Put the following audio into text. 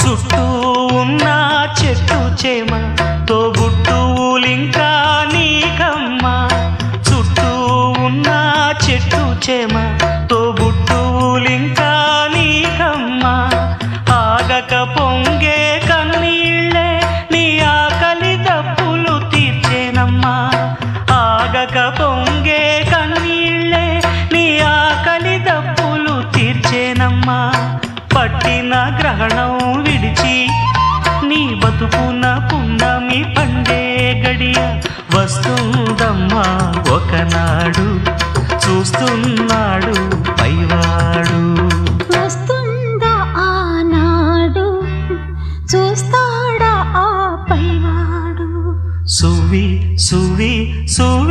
చుట్టూ ఉన్న చెట్టు చేమ తోబుట్టువులింకా నీకమ్మ చుట్టూ ఉన్న చెట్టు చేమ తోబుట్టువులింకా నీకమ్మ ఆగక పొంగే కన్నీళ్ళే నీ ఆకలి దప్పులు తీర్చేనమ్మా ఆగక పొంగే కన్నీళ్ళే నీ ఆకలి దప్పులు తీర్చేనమ్మా పట్టిన గ్రహణం విడిచి నీ బతుకున పున్నమి పండే గడియ వస్తుందమ్మా ఒకనాడు చూస్తున్నాడు పైవాడు వస్తుందా ఆనాడు చూస్తాడా ఆ పైవాడు సువి సువి సువి